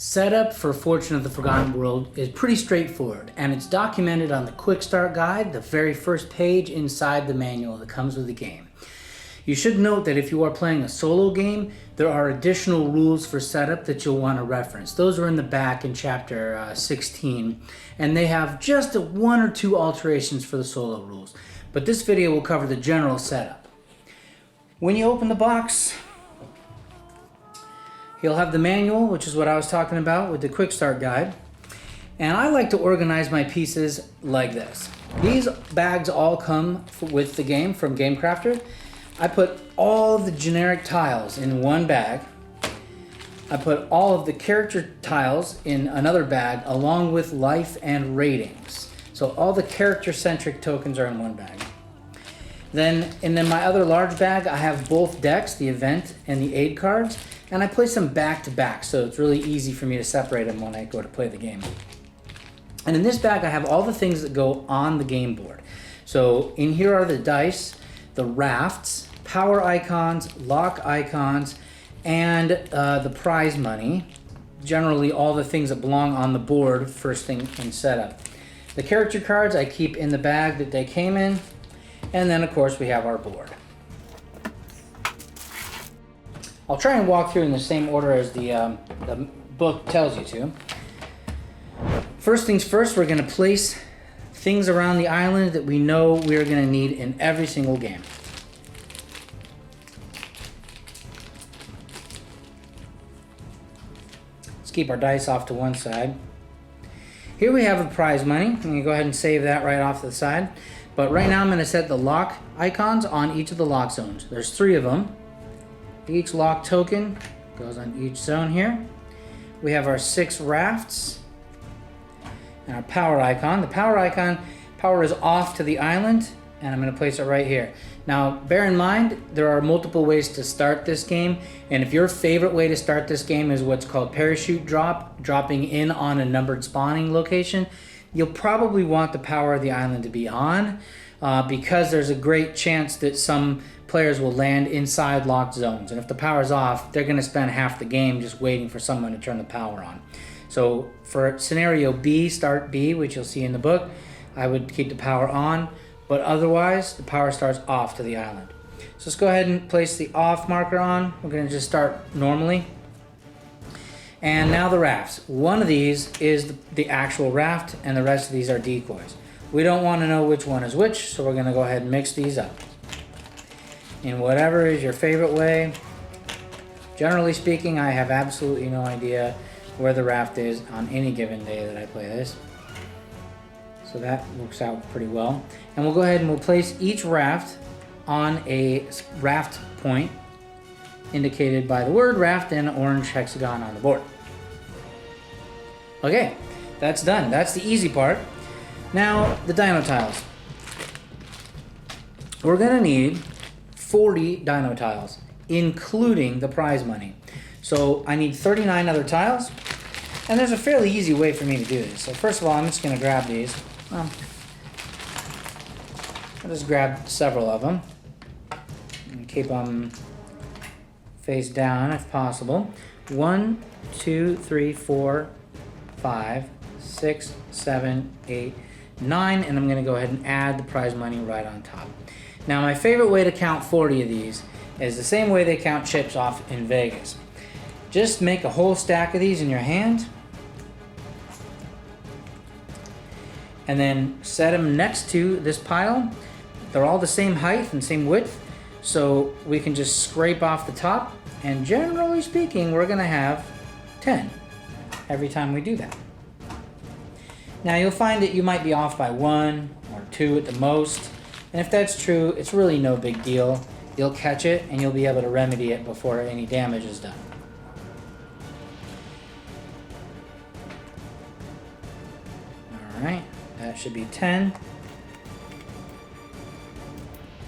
Setup for Fortune of the Forgotten World is pretty straightforward, and it's documented on the Quick Start Guide, the very first page inside the manual that comes with the game. You should note that if you are playing a solo game, there are additional rules for setup that you'll want to reference. Those are in the back in chapter 16, and they have just one or two alterations for the solo rules. But this video will cover the general setup. When you open the box, you'll have the manual, which is what I was talking about with the Quick Start Guide. And I like to organize my pieces like this. These bags all come with the game from GameCrafter. I put all of the generic tiles in one bag. I put all of the character tiles in another bag along with life and ratings. So all the character-centric tokens are in one bag. Then in my other large bag, I have both decks, the event and the aid cards. And I place them back to back, so it's really easy for me to separate them when I go to play the game. And in this bag, I have all the things that go on the game board. So in here are the dice, the rafts, power icons, lock icons, and the prize money. Generally, all the things that belong on the board first thing in setup. The character cards I keep in the bag that they came in. And then, of course, we have our board. I'll try and walk through in the same order as the book tells you to. First things first, we're going to place things around the island that we know we're going to need in every single game. Let's keep our dice off to one side. Here we have a prize money. I'm going to go ahead and save that right off to the side. But right now I'm going to set the lock icons on each of the lock zones. There's 3 of them. Each lock token goes on each zone here. We have our 6 rafts and our power icon. The power icon, power is off to the island, and I'm going to place it right here. Now, bear in mind, there are multiple ways to start this game, and if your favorite way to start this game is what's called parachute drop, dropping in on a numbered spawning location, you'll probably want the power of the island to be on, because there's a great chance that some players will land inside locked zones. And if the power's off, they're going to spend half the game just waiting for someone to turn the power on. So for scenario B, start B, which you'll see in the book, I would keep the power on, but otherwise the power starts off to the island. So let's go ahead and place the off marker on. We're going to just start normally. And now the rafts. One of these is the actual raft, and the rest of these are decoys. We don't want to know which one is which, so we're going to go ahead and mix these up in whatever is your favorite way. Generally speaking, I have absolutely no idea where the raft is on any given day that I play this. So that works out pretty well. And we'll go ahead and we'll place each raft on a raft point indicated by the word raft and an orange hexagon on the board. Okay, that's done. That's the easy part. Now, the dino tiles. We're gonna need 40 dino tiles, including the prize money. So I need 39 other tiles, and there's a fairly easy way for me to do this. So first of all, I'm just going to grab these. Well, I'll just grab several of them and keep them face down if possible. 1, 2, 3, 4, 5, 6, 7, 8, 9, and I'm going to go ahead and add the prize money right on top. Now, my favorite way to count 40 of these is the same way they count chips off in Vegas. Just make a whole stack of these in your hand, and then set them next to this pile. They're all the same height and same width, so we can just scrape off the top, and generally speaking, we're going to have 10 every time we do that. Now, you'll find that you might be off by 1 or 2 at the most. And if that's true, it's really no big deal. You'll catch it and you'll be able to remedy it before any damage is done. Alright, that should be 10.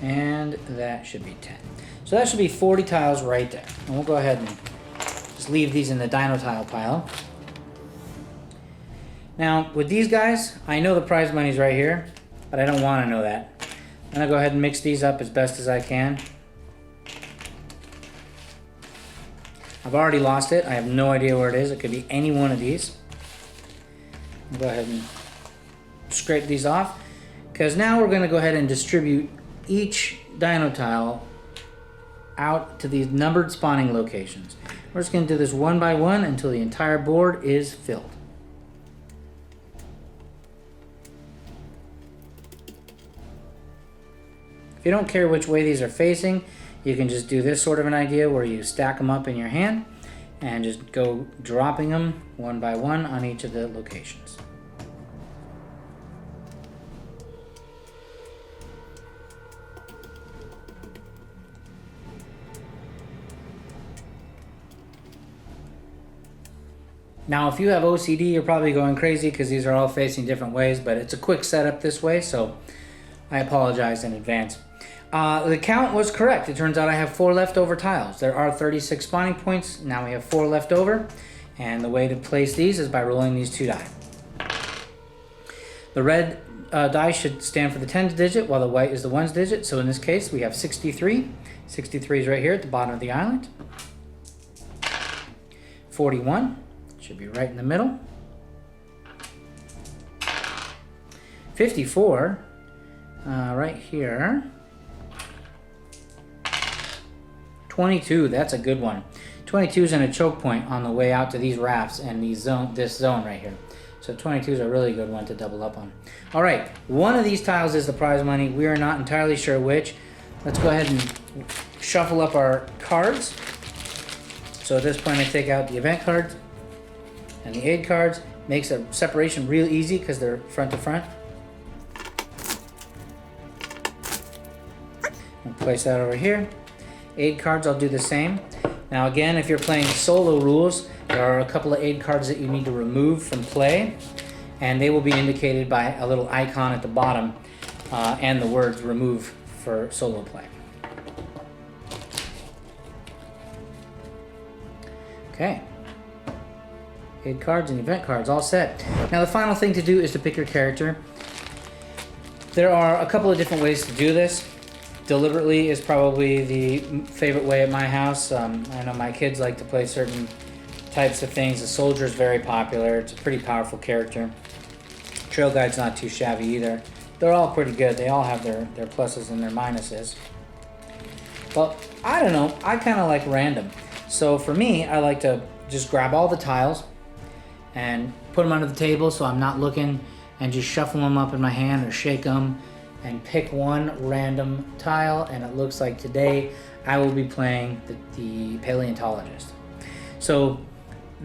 And that should be 10. So that should be 40 tiles right there. And we'll go ahead and just leave these in the dino tile pile. Now, with these guys, I know the prize money's right here, but I don't want to know that. I'm going to go ahead and mix these up as best as I can. I've already lost it. I have no idea where it is. It could be any one of these. I'll go ahead and scrape these off, because now we're going to go ahead and distribute each dino tile out to these numbered spawning locations. We're just going to do this one by one until the entire board is filled. If you don't care which way these are facing, you can just do this sort of an idea where you stack them up in your hand and just go dropping them one by one on each of the locations. Now, if you have OCD, you're probably going crazy because these are all facing different ways, but it's a quick setup this way, so I apologize in advance. The count was correct. It turns out I have 4 leftover tiles. There are 36 spawning points. Now we have 4 left over. And the way to place these is by rolling these 2 die. The red die should stand for the tens digit, while the white is the ones digit. So in this case, we have 63. 63 is right here at the bottom of the island. 41 should be right in the middle. 54 right here. 22, that's a good one. 22 is in a choke point on the way out to these rafts and this zone right here. So 22 is a really good one to double up on. All right, one of these tiles is the prize money. We are not entirely sure which. Let's go ahead and shuffle up our cards. So at this point, I take out the event cards and the aid cards. Makes a separation real easy because they're front to front. I'll place that over here. Aid cards, I'll do the same. Now again, if you're playing solo rules, there are a couple of aid cards that you need to remove from play, and they will be indicated by a little icon at the bottom and the words remove for solo play. Okay. Aid cards and event cards all set. Now the final thing to do is to pick your character. There are a couple of different ways to do this. Deliberately is probably the favorite way at my house. I know my kids like to play certain types of things. The soldier is very popular. It's a pretty powerful character. Trail guide's not too shabby either. They're all pretty good. They all have their pluses and their minuses. Well, I don't know. I kind of like random. So for me, I like to just grab all the tiles and put them under the table so I'm not looking, and just shuffle them up in my hand or shake them and pick one random tile. And it looks like today I will be playing the paleontologist. So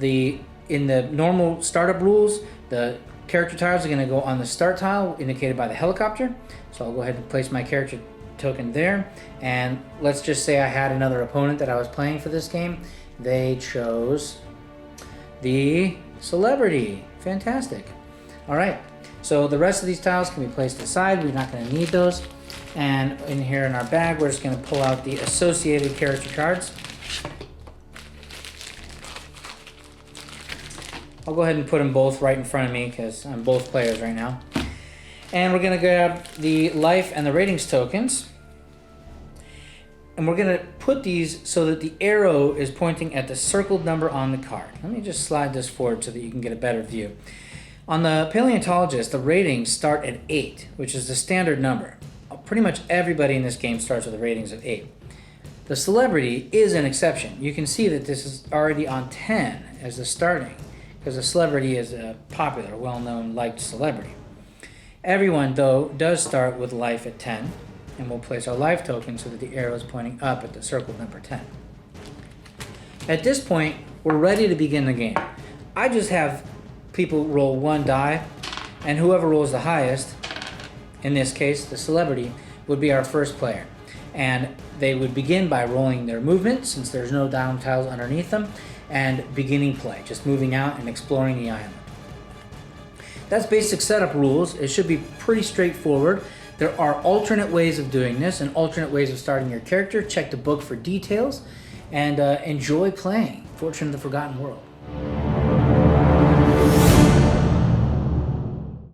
in the normal startup rules, the character tiles are going to go on the start tile indicated by the helicopter. So I'll go ahead and place my character token there. And let's just say I had another opponent that I was playing for this game. They chose the celebrity. Fantastic. All right. So the rest of these tiles can be placed aside. We're not going to need those. And in here in our bag, we're just going to pull out the associated character cards. I'll go ahead and put them both right in front of me because I'm both players right now. And we're going to grab the life and the ratings tokens. And we're going to put these so that the arrow is pointing at the circled number on the card. Let me just slide this forward so that you can get a better view. On the paleontologist, the ratings start at 8, which is the standard number. Pretty much everybody in this game starts with a ratings of 8. The celebrity is an exception. You can see that this is already on 10 as the starting, because the celebrity is a popular, well-known, liked celebrity. Everyone, though, does start with life at 10, and we'll place our life token so that the arrow is pointing up at the circled number 10. At this point, we're ready to begin the game. I just have people roll 1 die, and whoever rolls the highest, in this case the celebrity, would be our first player. And they would begin by rolling their movement, since there's no down tiles underneath them, and beginning play, just moving out and exploring the island. That's basic setup rules. It should be pretty straightforward. There are alternate ways of doing this and alternate ways of starting your character. Check the book for details, and enjoy playing Fortune of the Forgotten World.